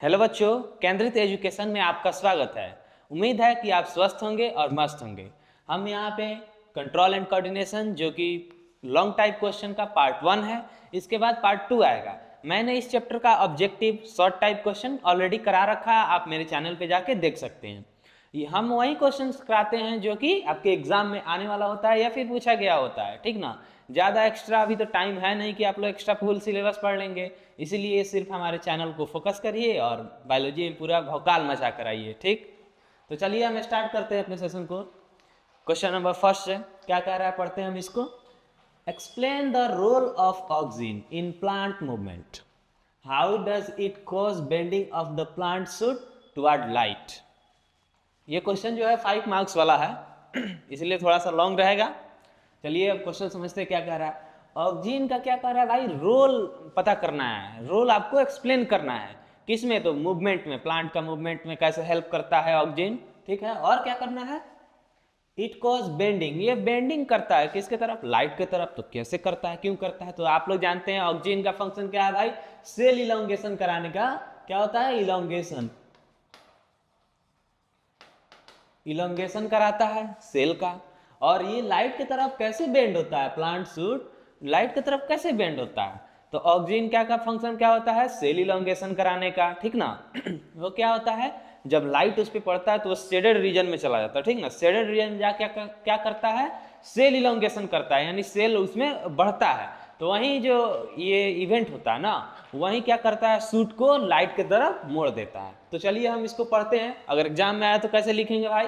Hello बच्चों, केंद्रित education में आपका स्वागत है। उम्मीद है कि आप स्वस्थ होंगे और मस्त होंगे। हम यहाँ पे कंट्रोल एंड कोऑर्डिनेशन जो कि लॉन्ग टाइप क्वेश्चन का पार्ट 1 है, इसके बाद पार्ट 2 आएगा। मैंने इस चैप्टर का objective short type question already करा रखा है, आप मेरे चैनल पे जाके देख सकते हैं। ये हम वही क्वेश्चन कराते हैं जो कि आपके एग्जाम में आने वाला होता है या फिर पूछा गया होता है, ठीक ना। ज़्यादा एक्स्ट्रा अभी तो टाइम है नहीं कि आप लोग एक्स्ट्रा फुल सिलेबस पढ़ लेंगे, इसीलिए सिर्फ हमारे चैनल को फोकस करिए और बायोलॉजी में पूरा भौकाल मचा कर आइए, ठीक। तो चलिए हम स्टार्ट करते हैं अपने सेशन को। क्वेश्चन नंबर फर्स्ट है, क्या कह रहा है, पढ़ते हैं हम इसको। Explain the role of oxygen in plant movement. How does it cause bending of the plant shoot toward light. ये क्वेश्चन जो है 5 मार्क्स वाला है इसलिए थोड़ा सा लॉन्ग रहेगा। चलिए अब क्वेश्चन समझते हैं क्या कह रहा है। ऑक्सीजन का क्या कह रहा है भाई, रोल पता करना है, रोल आपको एक्सप्लेन करना है। किसमें? तो मूवमेंट में, प्लांट का मूवमेंट में कैसे हेल्प करता है ऑक्सीजन, ठीक है। और क्या करना है, इट कॉज बेंडिंग, ये बेंडिंग करता है किसके तरफ, लाइट के तरफ। तो कैसे करता है, क्यों करता है, तो आप लोग जानते हैं ऑक्सीजन का फंक्शन क्या है भाई, सेल इलोंगेशन कराने का। क्या होता है, इलोंगेशन, इलोंगेशन कराता है सेल का। और ये लाइट की तरफ कैसे बेंड होता है, प्लांट सूट लाइट की तरफ कैसे बेंड होता है। तो ऑक्सीजन क्या का फंक्शन क्या होता है, सेल इलोंगेशन कराने का, ठीक ना। वो क्या होता है, जब लाइट उस पर पड़ता है तो वो शेडेड रीजन में चला जाता है, ठीक ना। शेडेड रीजन में जाके क्या करता है, सेल इलोंगेशन करता है, यानी सेल उसमें बढ़ता है। तो वहीं जो ये इवेंट होता है ना, वहीं क्या करता है, सूट को लाइट की तरफ मोड़ देता है। तो चलिए हम इसको पढ़ते हैं। अगर एग्जाम में आया तो कैसे लिखेंगे भाई,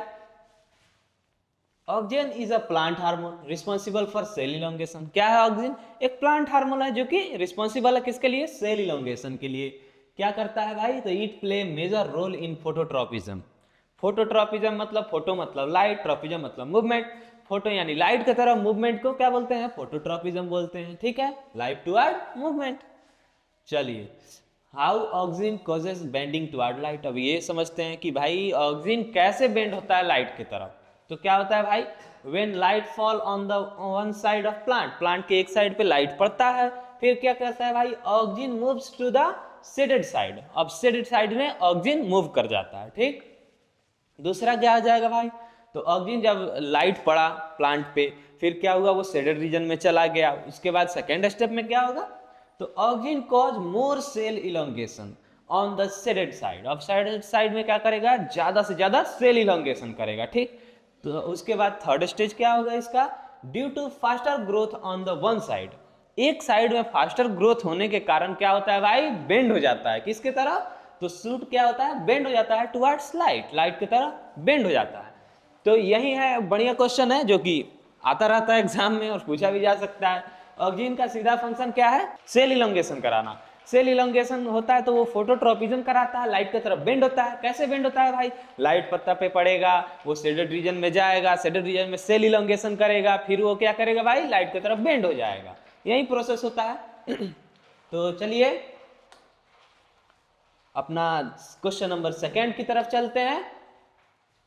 oxygen is a plant hormone responsible for sale elongation. क्या है ऑक्सीजन, एक प्लांट हार्मोन है जो कि रिस्पॉन्सिबल है किसके लिए, सेल इलोंगेशन के लिए। क्या करता है भाई, तो it play major role in phototropism. Phototropism मतलब फोटो मतलब लाइट, ट्रॉपिज्म मतलब मूवमेंट। फोटो यानी लाइट की तरफ, मूवमेंट को क्या बोलते हैं, फोटोट्रॉपिज्म बोलते हैं, ठीक है, लाइट टुवर्ड मूवमेंट। चलिए, how oxygen causes bending toward light. अब ये समझते हैं कि भाई ऑक्सीजन कैसे बेंड होता है लाइट की तरफ। तो क्या होता है भाई, when light fall on the one side of plant, plant के एक साइड पे लाइट पड़ता है, फिर क्या कहता है भाई, oxygen moves to the shaded side. अब शेडेड साइड में ऑक्सीजन मूव कर जाता है, ठीक। दूसरा क्या आ जाएगा भाई, तो ऑक्सीजन जब लाइट पड़ा प्लांट पे, फिर क्या हुआ, वो शेडेड रीजन में चला गया। उसके बाद सेकेंड स्टेप में क्या होगा, तो oxygen cause more cell elongation on the shaded side. अब शेडेड साइड में क्या करेगा, ज्यादा से ज्यादा सेल इलोंगेशन करेगा, ठीक। तो उसके बाद थर्ड स्टेज क्या होगा इसका, due to faster growth on the one side. एक साइड में फास्टर ग्रोथ होने के कारण क्या होता है भाई, बेंड हो जाता है किसके तरफ, तो सूट क्या होता है, बेंड हो जाता है टुवर्ड्स लाइट, लाइट की तरफ बेंड हो जाता है। तो यही है, बढ़िया क्वेश्चन है जो कि आता रहता है एग्जाम में और पूछा भी जा सकता है। ऑक्सीजन का सीधा फंक्शन क्या है, सेल इलोंगेशन कराना। सेल इलोंगेशन होता है तो वो फोटोट्रॉपिज्म कराता है, लाइट की तरफ बेंड होता है। कैसे बेंड होता है भाई, लाइट पत्ता पे पड़ेगा, वो शेडेड रीजन में जाएगा, शेडेड रीजन में सेल इलोंगेशन करेगा, फिर वो क्या करेगा भाई, लाइट की तरफ बेंड हो जाएगा। यही प्रोसेस होता है। तो चलिए अपना क्वेश्चन नंबर सेकेंड की तरफ चलते हैं,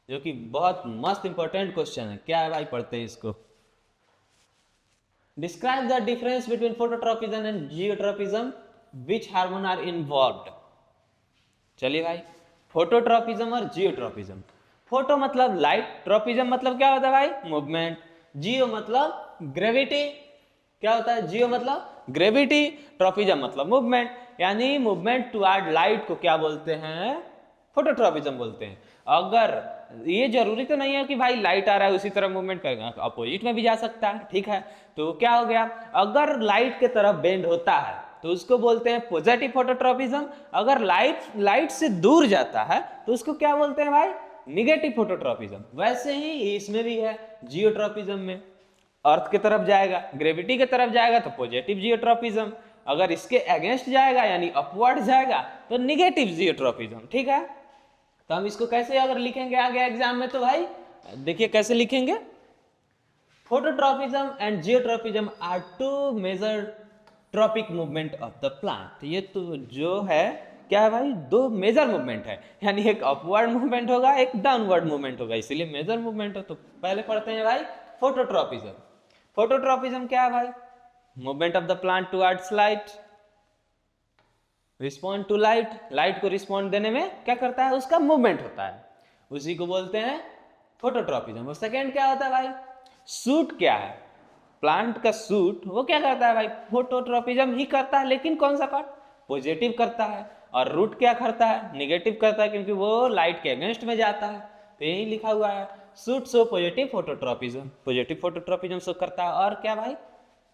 जो कि बहुत मस्त इंपॉर्टेंट क्वेश्चन है। क्या है भाई, पढ़ते हैं इसको। Describe the difference between phototropism and geotropism, which hormone are involved. चलिए भाई, फोटोट्रॉपिज्म और जियोट्रॉपिज्म। फोटो मतलब लाइट, ट्रॉपिज्म मतलब क्या होता है भाई, मूवमेंट। जियो मतलब ग्रेविटी, क्या होता है, जियो मतलब ग्रेविटी, ट्रॉपिज्म मतलब मूवमेंट। यानी मूवमेंट टुवर्ड लाइट को क्या बोलते हैं, फोटोट्रॉपिज्म बोलते हैं। अगर ये जरूरी तो नहीं है कि भाई लाइट आ रहा है उसी तरह मूवमेंट करेगा, अपोजिट में भी जा सकता है, ठीक है। तो क्या हो गया, अगर लाइट के तरफ बेंड होता है तो उसको बोलते हैं पॉजिटिव फोटोट्रॉपिज्म। अगर लाइट से दूर जाता है तो उसको क्या बोलते हैं भाई, निगेटिव फोटोट्रॉपिज्म। वैसे ही इसमें भी है, जियोट्रॉपिज्म में अर्थ की तरफ जाएगा, ग्रेविटी की तरफ जाएगा तो पॉजिटिव जियोट्रॉपिज्म, अगर इसके अगेंस्ट जाएगा यानी अपवर्ड जाएगा तो निगेटिव जियोट्रॉपिज्म, ठीक है। तो हम इसको कैसे अगर लिखेंगे आगे एग्जाम में, तो भाई देखिए कैसे लिखेंगे, phototropism and geotropism are two major tropic movement of the plant. ये तो जो है क्या है भाई, दो मेजर मूवमेंट है, यानी एक अपवर्ड मूवमेंट होगा, एक डाउनवर्ड मूवमेंट होगा, इसीलिए मेजर मूवमेंट है। तो पहले पढ़ते हैं भाई फोटोट्रॉपिज्म। फोटोट्रॉपिज्म क्या है भाई, movement of the plant towards light, respond to light, light को रिस्पॉन्ड देने में क्या करता है, उसका मूवमेंट होता है, उसी को बोलते हैं फोटोट्रॉपिज्म। और सेकेंड क्या होता है भाई, सूट क्या है, प्लांट का सूट वो क्या करता है भाई, फोटोट्रॉपिज्म ही करता है, लेकिन कौन सा पार्ट, पॉजिटिव करता है। और रूट क्या करता है, निगेटिव करता है, क्योंकि वो लाइट के अगेंस्ट में जाता है। तो यही लिखा हुआ है, suit show positive phototropism, positive phototropism show करता है। और क्या भाई,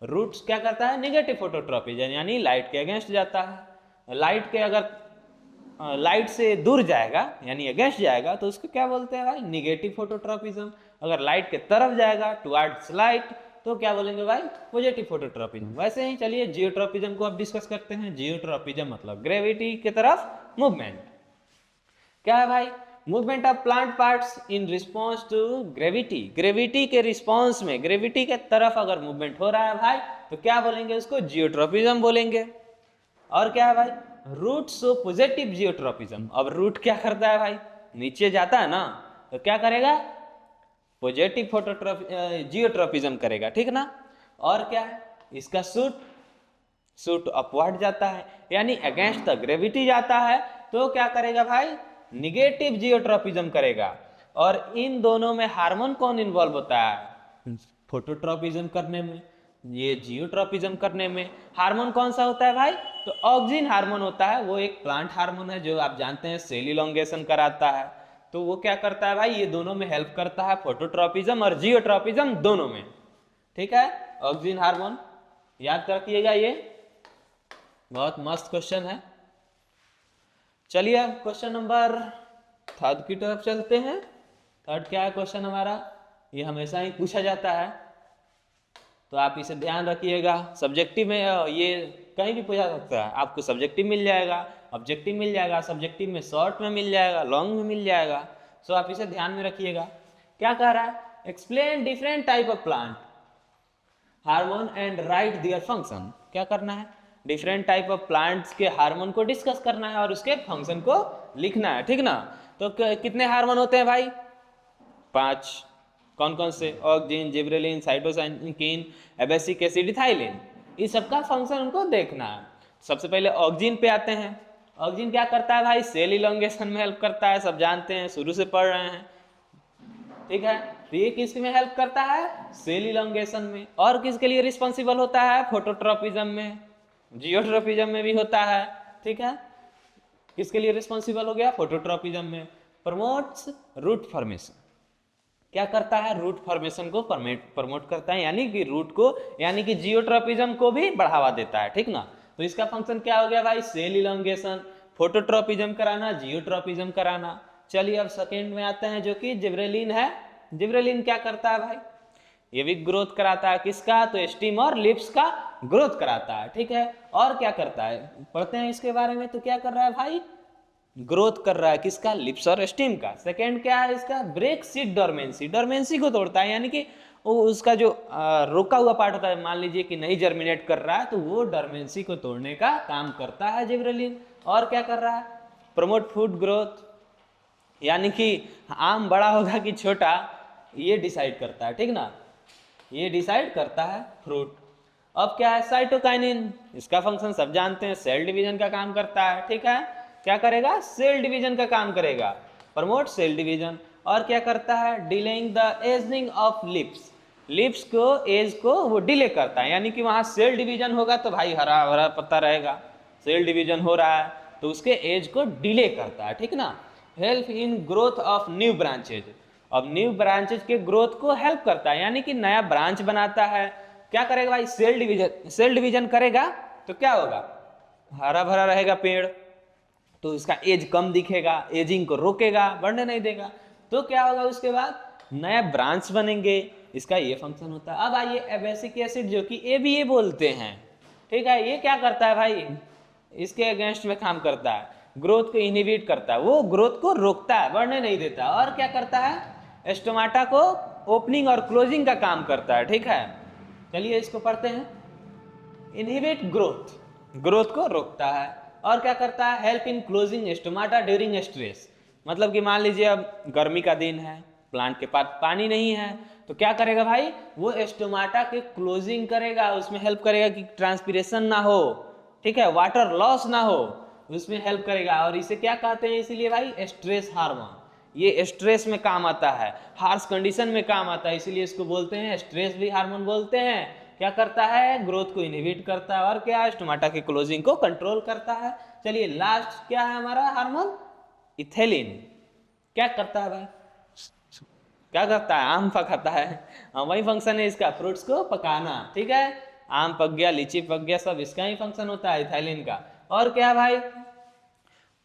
रूट्स क्या करता है, निगेटिव फोटोट्रॉपिज्म, यानी लाइट के अगेंस्ट जाता है। लाइट के अगर लाइट से दूर जाएगा यानी अगेंस्ट जाएगा तो उसको क्या बोलते हैं भाई, निगेटिव फोटोट्रॉपिज्म। अगर लाइट के तरफ जाएगा टुवर्ड्स लाइट तो क्या बोलेंगे भाई, पॉजिटिव फोटोट्रॉपिज्म। वैसे ही चलिए जियोट्रॉपिज्म को अब डिस्कस करते हैं। जियोट्रॉपिज्म मतलब ग्रेविटी की तरफ मूवमेंट। क्या है भाई, movement of plant parts in response to gravity, gravity के रिस्पॉन्स में, ग्रेविटी के तरफ अगर मूवमेंट हो रहा है भाई तो क्या बोलेंगे, उसको जियोट्रॉपिज्म बोलेंगे। और क्या है भाई, रूट सो पॉजिटिव जियोट्रॉपिज्म। अब रूट क्या करता है भाई, नीचे जाता है ना, तो क्या करेगा, पॉजिटिव जियोट्रॉपिज्म करेगा, ठीक ना। और क्या है, इसका सूट अपवर्ड जाता है, यानी अगेंस्ट द ग्रेविटी जाता है, तो क्या करेगा भाई, निगेटिव जियोट्रॉपिज्म करेगा। और इन दोनों में हार्मोन कौन इन्वॉल्व होता है, फोटोट्रॉपिज्म करने में, ये जियोट्रॉपिज्म करने में हार्मोन कौन सा होता है भाई, तो ऑक्सिन हार्मोन होता है। वो एक प्लांट हार्मोन है जो आप जानते हैं सेल इलोंगेशन कराता है। तो वो क्या करता है भाई, ये दोनों में हेल्प करता है, फोटोट्रॉपिज्म और जियोट्रॉपिज्म दोनों में, ठीक है। ऑक्सिन हार्मोन याद रखिएगा, ये बहुत मस्त क्वेश्चन है। चलिए अब क्वेश्चन नंबर थर्ड की तरफ चलते हैं। थर्ड क्या है क्वेश्चन हमारा, ये हमेशा ही पूछा जाता है, तो आप इसे ध्यान रखिएगा। सब्जेक्टिव में ये कहीं भी पूछा सकता है, आपको सब्जेक्टिव मिल जाएगा, ऑब्जेक्टिव मिल जाएगा, सब्जेक्टिव में शॉर्ट में मिल जाएगा, लॉन्ग में मिल जाएगा। सो आप इसे ध्यान में रखिएगा। क्या कह रहा है, explain different type of plant hormone and right their function. क्या करना है, डिफरेंट टाइप ऑफ प्लांट्स के हार्मोन को डिस्कस करना है और उसके फंक्शन को लिखना है, ठीक ना। तो कितने हार्मोन होते हैं भाई, 5। कौन कौन से, auxin, gibberellin, cytokinin, abscisic acid, ethylene, इस सबका फंक्शन उनको देखना है। सबसे पहले ऑक्सिन पे आते हैं। ऑक्सिन क्या करता है भाई, सेल इलोंगेशन में हेल्प करता है, सब जानते हैं, शुरू से पढ़ रहे हैं, ठीक है। तो ये किस में हेल्प करता है, सेल इलोंगेशन में। और किसके लिए रिस्पॉन्सिबल होता है, फोटोट्रॉपिज्म में, जियोट्रॉपिज्म में भी होता है, ठीक है। किसके लिए रिस्पॉन्सिबल हो गया, फोटोट्रॉपिज्म में। प्रमोट्स रूट फॉर्मेशन, क्या करता है, रूट फॉर्मेशन को प्रमोट करता है, यानी कि रूट को, यानी कि जियोट्रॉपिज्म को भी बढ़ावा देता है, ठीक ना। तो इसका फंक्शन क्या हो गया भाई, सेल इलोंगेशन, फोटोट्रॉपिज्म कराना, जियोट्रॉपिज्म कराना। चलिए अब सेकेंड में आते हैं जो कि जिब्रेलिन है। जिब्रेलिन क्या करता है भाई, ये भी ग्रोथ कराता है, किसका, तो स्टीम और लिप्स का ग्रोथ कराता है, ठीक है। और क्या करता है, पढ़ते हैं इसके बारे में। तो क्या कर रहा है भाई, ग्रोथ कर रहा है, किसका, लिप्स और स्टीम का। सेकेंड क्या है इसका, ब्रेक सीड डोरमेंसी, डोरमेंसी को तोड़ता है, यानी कि वो उसका जो रोका हुआ पार्ट होता है, मान लीजिए कि नहीं जर्मिनेट कर रहा है, तो वो डोरमेंसी को तोड़ने का काम करता है जिब्रेलिन। और क्या कर रहा है, प्रमोट फूड ग्रोथ, यानी कि आम बड़ा होगा कि छोटा, ये डिसाइड करता है, ठीक ना, ये डिसाइड करता है फ्रूट। अब क्या है, साइटोकाइनिन, इसका फंक्शन सब जानते हैं, सेल डिवीजन का काम करता है, ठीक है। क्या करेगा, सेल डिवीजन का काम करेगा, प्रमोट सेल डिवीजन। और क्या करता है, delaying the ageing of lips, lips को एज को वो डिले करता है, यानी कि वहां सेल डिवीजन होगा तो भाई हरा भरा पत्ता रहेगा, सेल डिवीजन हो रहा है तो उसके एज को डिले करता है, ठीक ना। Help in growth of new branches, अब न्यू ब्रांचेज के ग्रोथ को हेल्प करता है, यानी कि नया ब्रांच बनाता है। क्या करेगा भाई, सेल डिवीजन, सेल डिवीजन करेगा तो क्या होगा, हरा भरा रहेगा पेड़, तो इसका एज कम दिखेगा, एजिंग को रोकेगा, बढ़ने नहीं देगा। तो क्या होगा, उसके बाद नया ब्रांच बनेंगे, इसका ये फंक्शन होता है। अब आइए एब्सिक एसिड जो कि ABA बोलते हैं, ठीक है। ये क्या करता है भाई, इसके अगेंस्ट में काम करता है, ग्रोथ को इनहिबिट करता है, वो ग्रोथ को रोकता है, बढ़ने नहीं देता। और क्या करता है, स्टोमाटा को ओपनिंग और क्लोजिंग का काम करता है, ठीक है। चलिए इसको पढ़ते हैं, इनहिबिट ग्रोथ, ग्रोथ को रोकता है। और क्या करता है, हेल्प इन क्लोजिंग स्टोमाटा ड्यूरिंग स्ट्रेस, मतलब कि मान लीजिए अब गर्मी का दिन है, प्लांट के पास पानी नहीं है, तो क्या करेगा भाई, वो स्टोमाटा के क्लोजिंग करेगा, उसमें हेल्प करेगा कि ट्रांसपिरेशन ना हो, ठीक है, वाटर लॉस ना हो, उसमें हेल्प करेगा। और इसे क्या कहते हैं इसीलिए भाई, स्ट्रेस हार्मोन। ये स्ट्रेस में काम आता है, हार्श कंडीशन में काम आता है, इसीलिए इसको बोलते हैं स्ट्रेस भी हार्मोन बोलते हैं। क्या करता है, ग्रोथ को इनहिबिट करता है और क्या, स्टोमाटा की क्लोजिंग को कंट्रोल करता है। चलिए लास्ट क्या है हमारा हार्मोन, इथेलिन। क्या करता है भाई, क्या करता है, आम पकाता है। हाँ वही फंक्शन है इसका, फ्रूट्स को पकाना। ठीक है, आम पक गया, लीची पक गया, सब इसका ही फंक्शन होता है इथाइलिन का। और क्या भाई,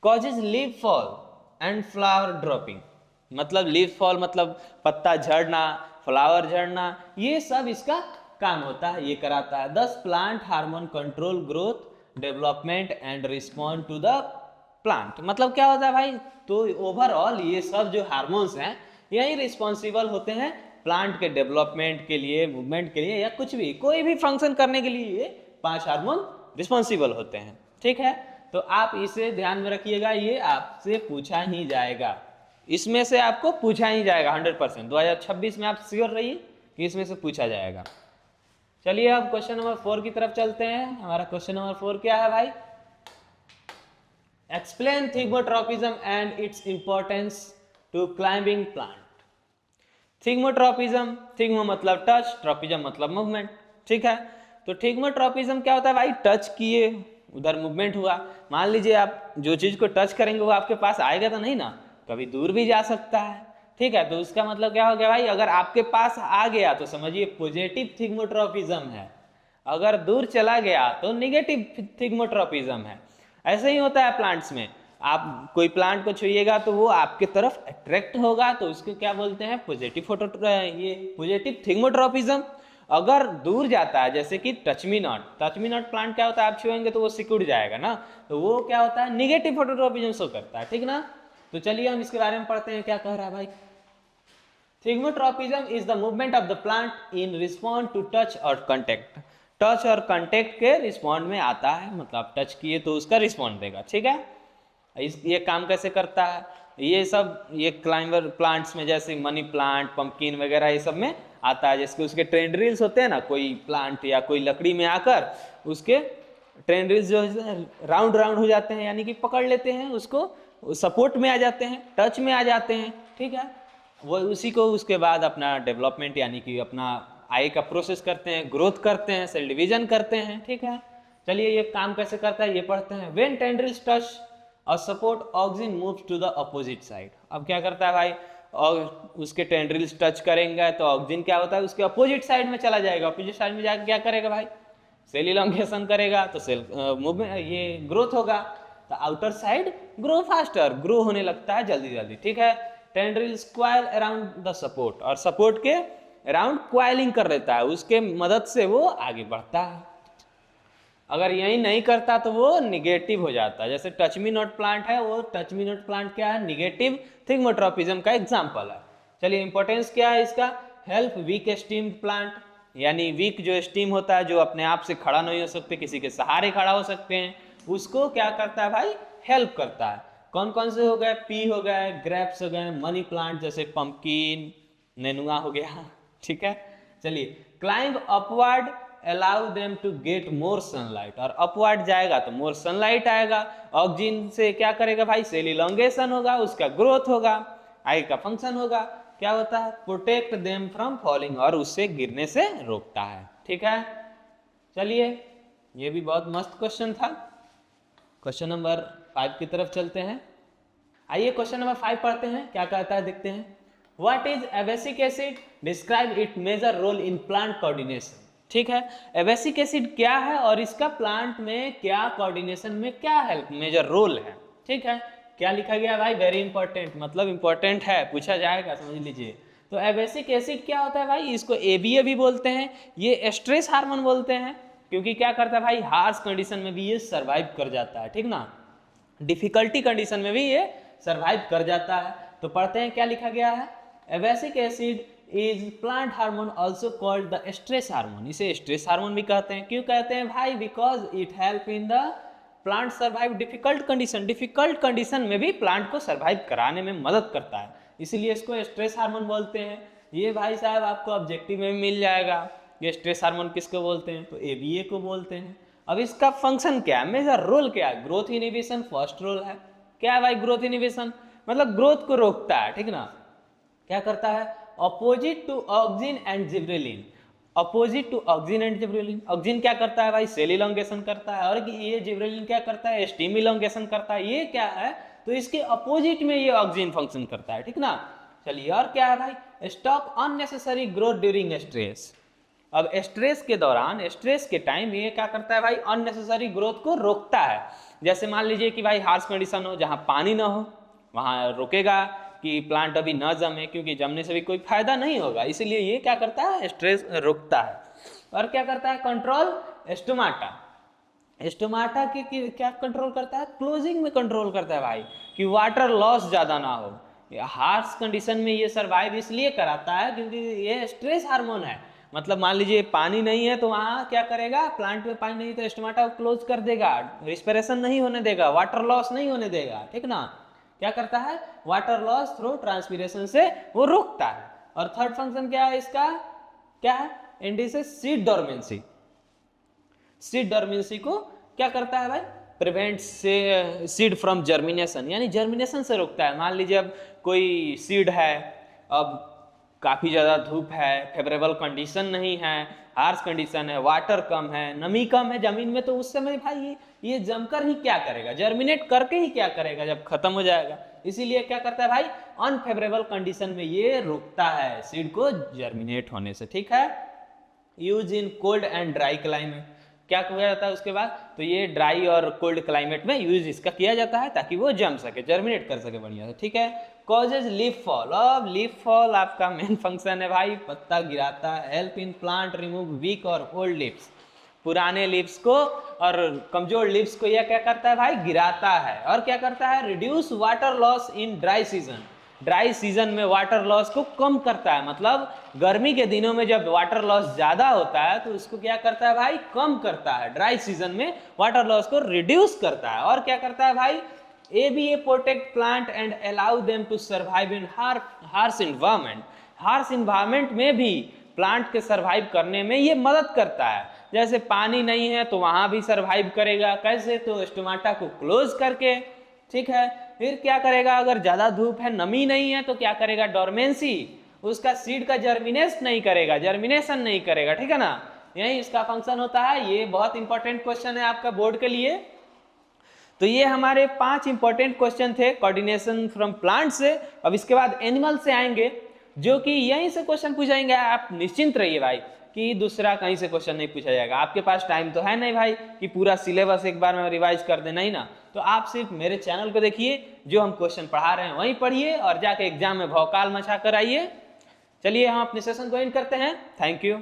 causes leaf fall and flower dropping. मतलब लीफ फॉल मतलब पत्ता झड़ना, फ्लावर झड़ना, ये सब इसका काम होता है, ये कराता है। 10 plant hormone control growth development and respond to the plant. मतलब क्या होता है भाई, तो ओवरऑल ये सब जो हार्मोन्स हैं यही रिस्पॉन्सिबल होते हैं प्लांट के डेवलपमेंट के लिए, मूवमेंट के लिए, या कुछ भी कोई भी फंक्शन करने के लिए ये 5 हार्मोन रिस्पॉन्सिबल होते हैं। ठीक है, तो आप इसे ध्यान में रखिएगा, ये आपसे पूछा ही जाएगा, इसमें से आपको पूछा ही जाएगा 100%। 2026 में आप श्योर रहिए कि इसमें से पूछा जाएगा। चलिए अब क्वेश्चन नंबर 4 की तरफ चलते हैं। हमारा क्वेश्चन नंबर 4 क्या है भाई, explain thigmotropism and its importance to climbing plant. Thigmotropism, thigmo मतलब टच, ट्रोपिज्म मतलब मूवमेंट। ठीक है, तो थिग्मोट्रोपिज्म क्या होता है भाई, टच किए उधर मूवमेंट हुआ। मान लीजिए आप जो चीज को टच करेंगे वो आपके पास आएगा तो नहीं ना, कभी दूर भी जा सकता है। ठीक है, तो उसका मतलब क्या हो गया भाई, अगर आपके पास आ गया तो समझिए पॉजिटिव थिग्मोट्रोपिज्म है, अगर दूर चला गया तो निगेटिव थिग्मोट्रोपिज्म है। ऐसे ही होता है प्लांट्स में, आप कोई प्लांट को छुइएगा तो वो आपके तरफ अट्रैक्ट होगा, तो उसको क्या बोलते हैं, पॉजिटिव फोटो, ये पॉजिटिव थिग्मोट्रोपिज्म। अगर दूर जाता है, जैसे कि touch me not, touch me not plant क्या होता है, आप छुएंगे तो वो सिकुड़ जाएगा ना, तो वो क्या होता है, निगेटिव फोटोट्रोपिज्म शो करता है। ठीक ना, तो चलिए हम इसके बारे में पढ़ते हैं क्या कह रहा है भाई। Thigmotropism is the movement of the plant in respond to touch और कंटेक्ट। टच और कंटेक्ट के रिस्पॉन्ड में आता है, मतलब टच किए तो उसका रिस्पॉन्ड देगा। ठीक है, ये काम कैसे करता है, ये सब ये क्लाइंबर प्लांट्स में जैसे मनी प्लांट, पंपकिन वगैरह ये सब में आता है। जैसे उसके टेंड्रिल्स होते हैं ना, कोई प्लांट या कोई लकड़ी में आकर उसके टेंड्रिल्स जो राउंड राउंड हो जाते हैं, यानी कि पकड़ लेते हैं उसको, सपोर्ट में आ जाते हैं, टच में आ जाते हैं। ठीक है, वो उसी को उसके बाद अपना डेवलपमेंट यानी कि अपना आय का प्रोसेस करते हैं, ग्रोथ करते हैं, सेल डिवीजन करते हैं। ठीक है, चलिए ये काम कैसे करता है ये पढ़ते हैं। व्हेन टेंड्रिल्स टच और support auxin moves to the opposite side. अब क्या करता है भाई, और उसके टेंड्रिल्स टच करेंगे तो ऑक्सिन क्या होता है, उसके अपोजिट साइड में चला जाएगा। अपोजिट साइड में जाकर क्या करेगा भाई, सेल इलॉन्गेशन करेगा, तो सेल मूवमेंट ये ग्रोथ होगा, तो outer side grow faster, grow होने लगता है जल्दी जल्दी। ठीक है, tendrils coil around the support, और सपोर्ट के अराउंड क्वाइलिंग कर लेता है, उसके मदद से वो आगे बढ़ता है। अगर यही नहीं करता तो वो निगेटिव हो जाता है। जैसे टच मी नॉट प्लांट है, वो टच मी नॉट प्लांट क्या है, निगेटिव थिग्मोट्रोपिज्म का एग्जांपल है। चलिए इंपॉर्टेंस क्या है इसका, हेल्प वीक स्टीम प्लांट, यानी वीक जो स्टीम होता है, जो अपने आप से खड़ा नहीं हो सकते, किसी के सहारे खड़ा हो सकते हैं, उसको क्या करता है भाई, हेल्प करता है। कौन कौन से हो गए, पी हो गए, ग्रेप्स हो गए, मनी प्लांट जैसे पंपकिन, नेनुआ हो गया। ठीक है, चलिए climb upward allow them to get more sunlight, और अपवर्ड जाएगा तो मोर सनलाइट आएगा, ऑक्सीजन से क्या करेगा भाई, सेल इलॉन्गेशन होगा, उसका ग्रोथ होगा, आई का फंक्शन होगा, क्या होता है, प्रोटेक्ट देम फ्रॉम फॉलिंग, और उससे गिरने से रोकता है। ठीक है, चलिए ये भी बहुत मस्त क्वेश्चन था। क्वेश्चन नंबर 5 की तरफ चलते हैं। आइए क्वेश्चन नंबर 5 पढ़ते हैं, क्या कहता है देखते हैं। What is abscisic acid, describe it major role in plant coordination. ठीक है, एबेसिक एसिड क्या है और इसका प्लांट में क्या कोऑर्डिनेशन में क्या हेल्प मेजर रोल है। ठीक है, क्या लिखा गया भाई, वेरी इंपॉर्टेंट, मतलब इंपॉर्टेंट है, पूछा जाएगा, समझ लीजिए। तो एबेसिक एसिड क्या होता है भाई, इसको एबीए भी बोलते हैं, ये स्ट्रेस हार्मोन बोलते हैं, क्योंकि क्या करता है भाई, हार्श कंडीशन में भी ये सर्वाइव कर जाता है। ठीक ना, डिफिकल्टी कंडीशन में भी ये सर्वाइव कर जाता है। तो पढ़ते हैं क्या लिखा गया है, abscisic acid is plant hormone also called the stress hormone. इसे स्ट्रेस हार्मोन भी कहते हैं। क्यों कहते हैं भाई, because it help in the plant survive difficult condition, difficult condition में भी प्लांट को सर्वाइव कराने में मदद करता है, इसलिए इसको स्ट्रेस हार्मोन बोलते हैं। ये भाई साहब आपको ऑब्जेक्टिव में भी मिल जाएगा, ये स्ट्रेस हार्मोन किसको बोलते हैं, तो एबीए को बोलते हैं। अब इसका फंक्शन क्या है, मेजर रोल क्या है, ग्रोथ इनहिबिशन फर्स्ट रोल है। क्या है भाई ग्रोथ इनहिबिशन, मतलब ग्रोथ को रोकता है, ठीक ना। क्या करता है, opposite to auxin and gibberellin, opposite to auxin and gibberellin. Auxin क्या करता है भाई, सेल इलोंगेशन करता है, और ये जिब्रेलिन क्या करता है, स्टीम इलोंगेशन करता है। ये क्या है, तो इसके अपोजिट में ये ऑक्सिन फंक्शन करता है, ठीक ना। चलिए और क्या है भाई, stop unnecessary growth during stress. अब स्ट्रेस के दौरान, स्ट्रेस के टाइम ये क्या करता है भाई, अननेसेसरी ग्रोथ को रोकता है। जैसे मान लीजिए कि भाई हार्श कंडीशन हो, जहां पानी ना हो, वहां रोकेगा कि प्लांट अभी ना जमे, क्योंकि जमने से भी कोई फायदा नहीं होगा, इसीलिए ये क्या करता है, स्ट्रेस रोकता है। और क्या करता है, कंट्रोल स्टोमाटा, स्टोमाटा की क्या कंट्रोल करता है, क्लोजिंग में कंट्रोल करता है भाई, कि वाटर लॉस ज्यादा ना हो। हार्श कंडीशन में ये सर्वाइव इसलिए कराता है क्योंकि ये स्ट्रेस हार्मोन है। मतलब मान लीजिए पानी नहीं है तो वहां क्या करेगा, प्लांट में पानी नहीं तो स्टोमाटा क्लोज कर देगा, रिस्पिरेशन नहीं होने देगा, वाटर लॉस नहीं होने देगा, ठीक ना। क्या करता है, वाटर लॉस थ्रू ट्रांसपीरेशन से वो रोकता है। और थर्ड फंक्शन क्या है इसका, क्या है, indices seed dormancy. Seed dormancy को क्या करता है भाई, प्रिवेंट से सीड फ्रॉम जर्मिनेशन, यानी जर्मिनेशन से रोकता है। मान लीजिए अब कोई सीड है, अब काफी ज्यादा धूप है, फेवरेबल कंडीशन नहीं है, हार्श कंडीशन है, वाटर कम है, नमी कम है जमीन में, तो उस समय भाई ये जमकर ही क्या करेगा, जर्मिनेट करके ही क्या करेगा जब खत्म हो जाएगा। इसीलिए क्या करता है भाई, अनफेवरेबल कंडीशन में ये रोकता है सीड को जर्मिनेट होने से, ठीक है। Use in cold and dry climate, क्या किया जाता है उसके बाद, तो ये ड्राई और कोल्ड क्लाइमेट में यूज इसका किया जाता है ताकि वो जम सके, जर्मिनेट कर सके बढ़िया से, ठीक है। कॉजेज लीफ फॉल, अब लीफ फॉल आपका मेन फंक्शन है भाई, पत्ता गिराता है, help in plant remove weak और ओल्ड लीव्स, पुराने लीव्स को और कमजोर लीव्स को यह क्या करता है भाई, गिराता है। और क्या करता है, reduce water loss in dry season, dry season में वाटर लॉस को कम करता है। मतलब गर्मी के दिनों में जब वाटर लॉस ज्यादा होता है तो उसको क्या करता है भाई, कम करता है, ड्राई सीजन में वाटर लॉस को रिड्यूस करता है। और क्या करता है भाई, ABA protect plant and allow them to survive in harsh environment, harsh environment में भी प्लांट के सर्वाइव करने में ये मदद करता है। जैसे पानी नहीं है तो वहां भी सर्वाइव करेगा, कैसे, तो स्टोमाटा को क्लोज करके, ठीक है। फिर क्या करेगा, अगर ज्यादा धूप है, नमी नहीं है, तो क्या करेगा, डोरमेंसी, उसका सीड का जर्मिनेशन नहीं करेगा, ठीक है ना। यही इसका फंक्शन होता है। ये बहुत इंपॉर्टेंट क्वेश्चन है आपका बोर्ड के लिए। तो ये हमारे 5 इंपॉर्टेंट क्वेश्चन थे कोऑर्डिनेशन फ्रॉम प्लांट से। अब इसके बाद एनिमल से आएंगे, जो कि यहीं से क्वेश्चन पूछाएंगे। आप निश्चिंत रहिए भाई कि दूसरा कहीं से क्वेश्चन नहीं पूछा जाएगा। आपके पास टाइम तो है नहीं भाई कि पूरा सिलेबस एक बार में रिवाइज कर देना ही ना, तो आप सिर्फ मेरे चैनल को देखिए, जो हम क्वेश्चन पढ़ा रहे हैं वहीं पढ़िए और जाके एग्जाम में भौकाल मचा कर आइए। चलिए हम अपने सेशन को एंड करते हैं। Thank you.